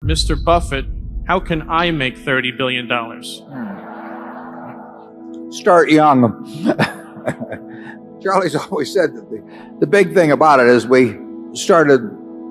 Mr. Buffett, how can I make $30 billion? Start young. Charlie's always said that the big thing about it is we started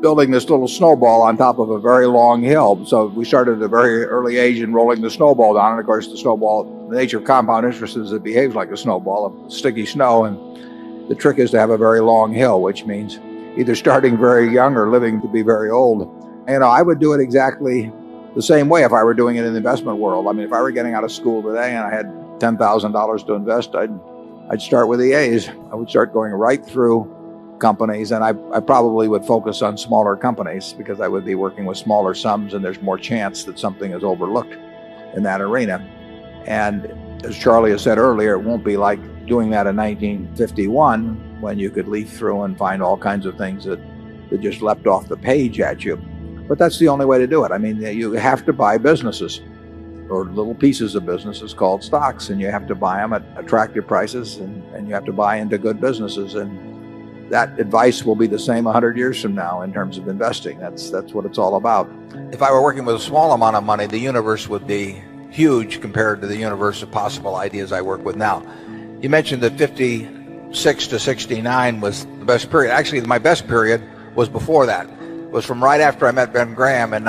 building this little snowball on top of a very long hill. So we started at a very early age in rolling the snowball down. And of course, the snowball, the nature of compound interest is it behaves like a snowball of sticky snow. And the trick is to have a very long hill, which means either starting very young or living to be very old. And I would do it exactly the same way if I were doing it in the investment world. I mean, if I were getting out of school today and I had $10,000 to invest, I'd start with the A's. I would start going right through companies, and I probably would focus on smaller companies because I would be working with smaller sums, and there's more chance that something is overlooked in that arena. And as Charlie has said earlier, it won't be like doing that in 1951 when you could leaf through and find all kinds of things that just leapt off the page at you. But that's the only way to do it. I mean, you have to buy businesses or little pieces of businesses called stocks, and you have to buy them at attractive prices, and you have to buy into good businesses. And that advice will be the same 100 years from now in terms of investing. That's what it's all about. If I were working with a small amount of money, the universe would be huge compared to the universe of possible ideas I work with now. You mentioned that 56 to 69 was the best period. Actually, my best period was before that. It was from right after I met Ben Graham in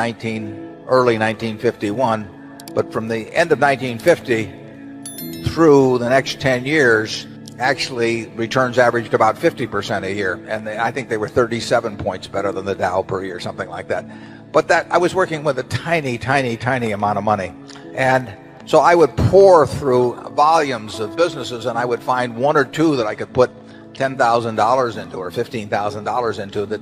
early 1951. But from the end of 1950 through the next 10 years, actually returns averaged about 50% a year. And I think they were 37 points better than the Dow per year, something like that. But that I was working with a tiny, tiny, tiny amount of money. And so I would pour through volumes of businesses, and I would find one or two that I could put $10,000 into or $15,000 into that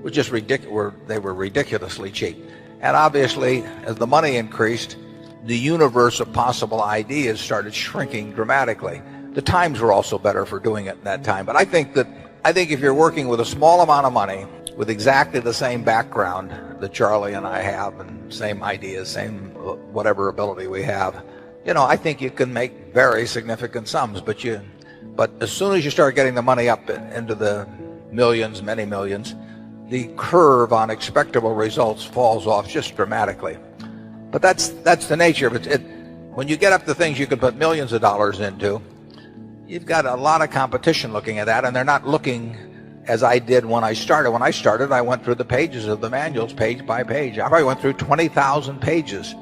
were just ridiculous. They were ridiculously cheap. And obviously, as the money increased, the universe of possible ideas started shrinking dramatically. The times were also better for doing it at that time. But I think if you're working with a small amount of money, with exactly the same background that Charlie and I have, and same ideas, same whatever ability we have, I think you can make very significant sums. But as soon as you start getting the money up into the millions, many millions, the curve on expectable results falls off just dramatically. But that's the nature of it. When you get up to things you can put millions of dollars into, you've got a lot of competition looking at that, and they're not looking as I did when I started. When I started, I went through the pages of the manuals page by page. I probably went through 20,000 pages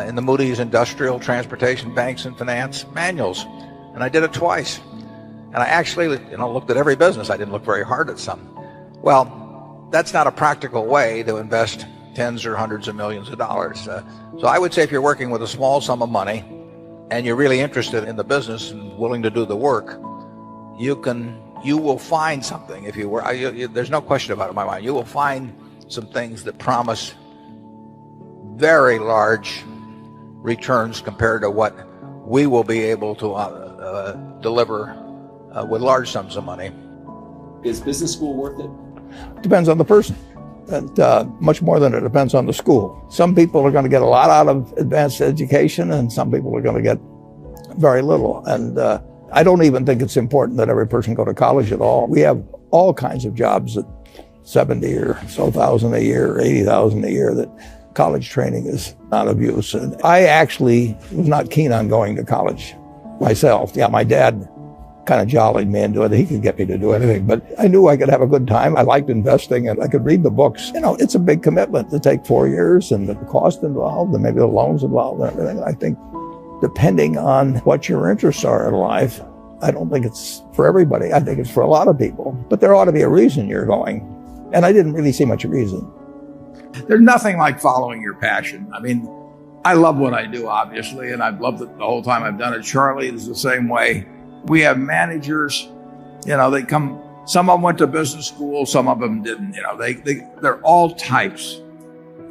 in the Moody's Industrial, Transportation, Banks, and Finance manuals, and I did it twice. And I actually looked at every business. I didn't look very hard at some. Well, that's not a practical way to invest tens or hundreds of millions of dollars. So I would say if you're working with a small sum of money and you're really interested in the business and willing to do the work, you will find something. If you were, there's no question about it in my mind. You will find some things that promise very large returns compared to what we will be able to deliver with large sums of money. Is business school worth it? Depends on the person. And much more than it depends on the school. Some people are going to get a lot out of advanced education, and some people are going to get very little. And I don't even think it's important that every person go to college at all. We have all kinds of jobs at 70 or so thousand a year, or 80,000 a year, that college training is not of use. And I actually was not keen on going to college myself. Yeah, my dad kind of jollied me into it. He could get me to do anything, but I knew I could have a good time. I liked investing, and I could read the books. It's a big commitment to take 4 years, and the cost involved, and maybe the loans involved, and everything. I think depending on what your interests are in life, I don't think it's for everybody. I think it's for a lot of people, but there ought to be a reason you're going. And I didn't really see much reason. There's nothing like following your passion. I mean, I love what I do, obviously, and I've loved it the whole time I've done it. Charlie is the same way. We have managers, they come, some of them went to business school, some of them didn't, they're all types.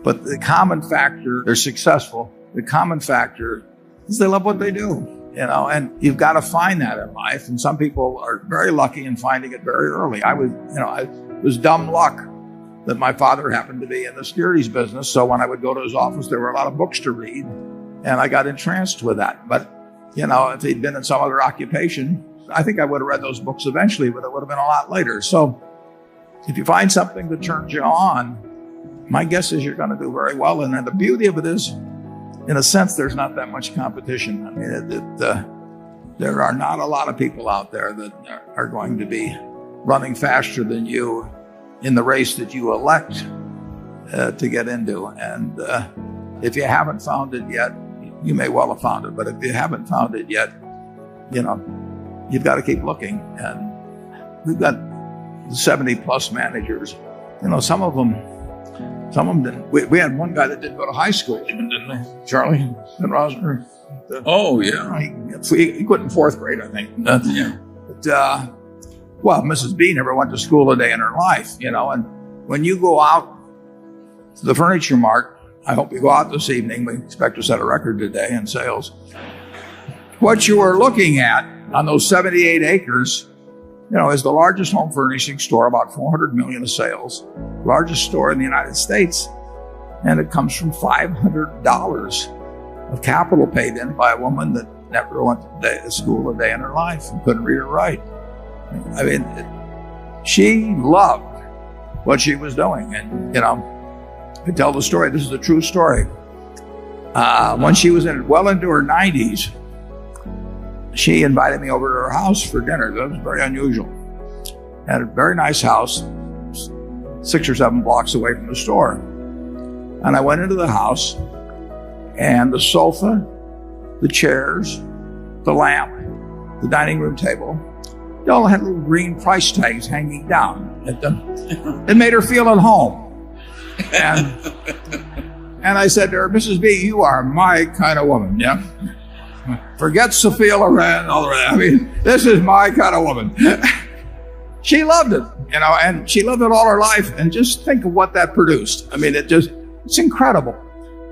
But the common factor, they're successful. The common factor is they love what they do, and you've got to find that in life. And some people are very lucky in finding it very early. It was dumb luck that my father happened to be in the securities business. So when I would go to his office, there were a lot of books to read, and I got entranced with that. But if he'd been in some other occupation, I think I would have read those books eventually, but it would have been a lot later. So if you find something that turns you on, my guess is you're going to do very well. And then the beauty of it is, in a sense, there's not that much competition. I mean, there are not a lot of people out there that are going to be running faster than you in the race that you elect to get into. And if you haven't found it yet, you may well have found it. But if you haven't found it yet, you've got to keep looking. And we've got 70 plus managers. Some of them didn't. We had one guy that didn't go to high school even, didn't they? Charlie Rosner. Oh, yeah. He quit in fourth grade, I think. Yeah. But, well, Mrs. B never went to school a day in her life, and when you go out to the Furniture Mart, I hope you go out this evening. We expect to set a record today in sales. What you are looking at on those 78 acres, is the largest home furnishing store, about 400 million of sales, largest store in the United States. And it comes from $500 of capital paid in by a woman that never went to school a day in her life and couldn't read or write. I mean, she loved what she was doing. And, I tell the story. This is a true story. When she was well into her 90s, she invited me over to her house for dinner. That was very unusual. Had a very nice house, 6 or 7 blocks away from the store. And I went into the house, and the sofa, the chairs, the lamp, the dining room table, they all had little green price tags hanging down at them. It made her feel at home. And I said to her, Mrs. B, you are my kind of woman, yeah? Forget Sophia Loren, all the rest. I mean, this is my kind of woman. She loved it, and she loved it all her life. And just think of what that produced. I mean, it's incredible.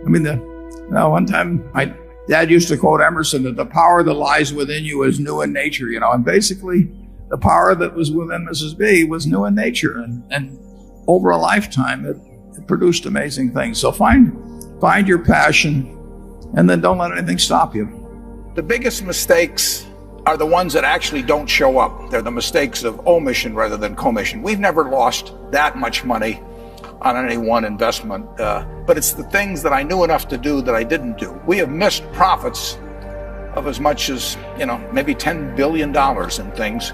I mean, one time my dad used to quote Emerson that the power that lies within you is new in nature, and basically the power that was within Mrs. B was new in nature. And over a lifetime, it produced amazing things. So find your passion, and then don't let anything stop you. The biggest mistakes are the ones that actually don't show up. They're the mistakes of omission rather than commission. We've never lost that much money on any one investment, but it's the things that I knew enough to do that I didn't do. We have missed profits of as much as, maybe $10 billion in things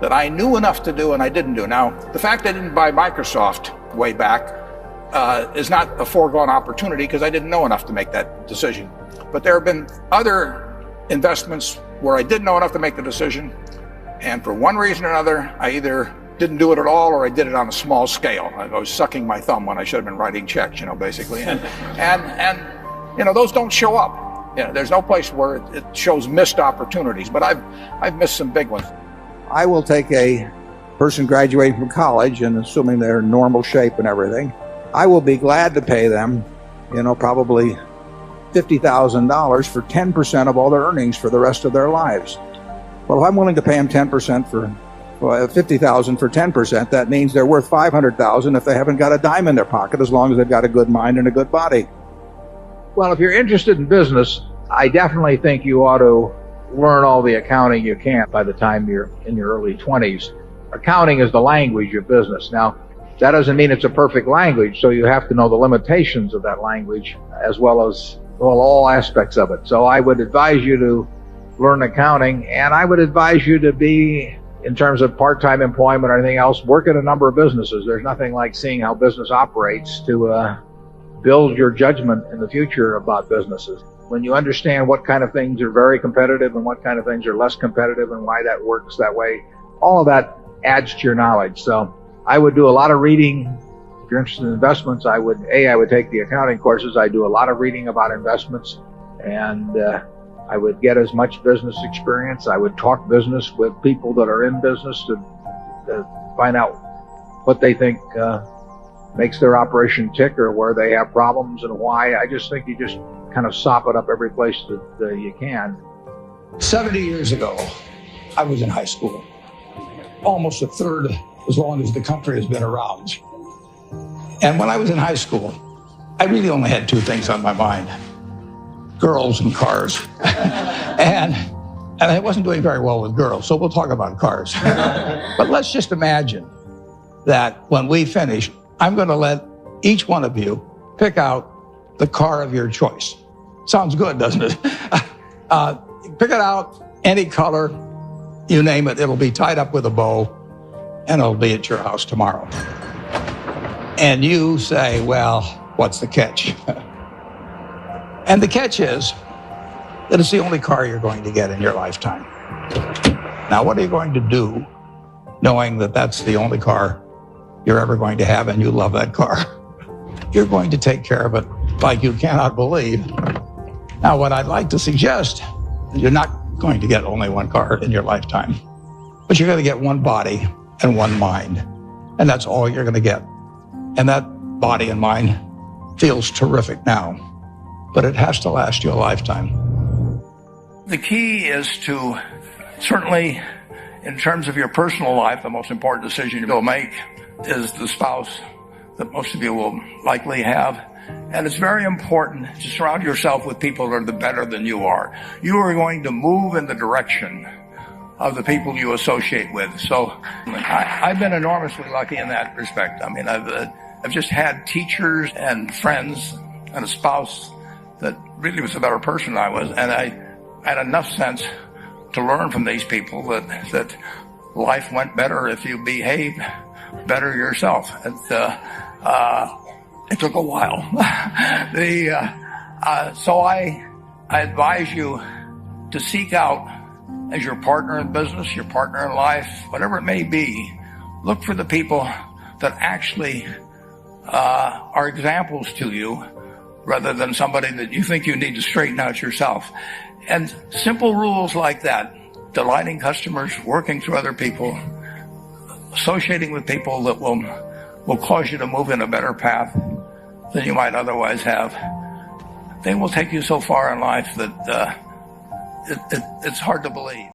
that I knew enough to do and I didn't do. Now, the fact I didn't buy Microsoft way back is not a foregone opportunity because I didn't know enough to make that decision. But there have been other investments where I didn't know enough to make the decision, and for one reason or another, I either didn't do it at all or I did it on a small scale. I was sucking my thumb when I should have been writing checks, basically. And those don't show up. There's no place where it shows missed opportunities, but I've missed some big ones. I will take a person graduating from college, and assuming they're in normal shape and everything, I will be glad to pay them, probably $50,000 for 10% of all their earnings for the rest of their lives. Well, if I'm willing to pay them 10% for $50,000 for 10%, that means they're worth $500,000 if they haven't got a dime in their pocket, as long as they've got a good mind and a good body. Well, if you're interested in business, I definitely think you ought to learn all the accounting you can by the time you're in your early 20s. Accounting is the language of business. Now, that doesn't mean it's a perfect language, so you have to know the limitations of that language as well as all aspects of it. So I would advise you to learn accounting, and I would advise you to be, in terms of part-time employment or anything else, work at a number of businesses. There's nothing like seeing how business operates to build your judgment in the future about businesses. When you understand what kind of things are very competitive and what kind of things are less competitive and why that works that way, all of that adds to your knowledge. So I would do a lot of reading. If you're interested in investments, I would take the accounting courses. I do a lot of reading about investments, and I would get as much business experience. I would talk business with people that are in business to find out what they think makes their operation tick or where they have problems and why. I just think you just kind of sop it up every place that you can. 70 years ago, I was in high school. Almost a third as long as the country has been around. And when I was in high school, I really only had 2 things on my mind: girls and cars. and I wasn't doing very well with girls, so we'll talk about cars. But let's just imagine that when we finish, I'm going to let each one of you pick out the car of your choice. Sounds good, doesn't it? Pick it out, any color, you name it. It'll be tied up with a bow, and it'll be at your house tomorrow. And you say, well, what's the catch? And the catch is that it's the only car you're going to get in your lifetime. Now, what are you going to do knowing that that's the only car you're ever going to have and you love that car? You're going to take care of it like you cannot believe. Now, what I'd like to suggest, you're not going to get only one car in your lifetime, but you're going to get one body and one mind, and that's all you're going to get. And that body and mind feels terrific now, but it has to last you a lifetime. The key is to, certainly in terms of your personal life, the most important decision you'll make is the spouse that most of you will likely have. And it's very important to surround yourself with people that are better than you are. You are going to move in the direction of the people you associate with. So I've been enormously lucky in that respect. I mean, I've just had teachers and friends and a spouse that really was a better person than I was. And I had enough sense to learn from these people that life went better if you behaved better yourself. It took a while. So I advise you to seek out, as your partner in business, your partner in life, whatever it may be, look for the people that actually are examples to you rather than somebody that you think you need to straighten out yourself. And simple rules like that, delighting customers, working through other people, associating with people that will cause you to move in a better path than you might otherwise have. They will take you so far in life that it's hard to believe.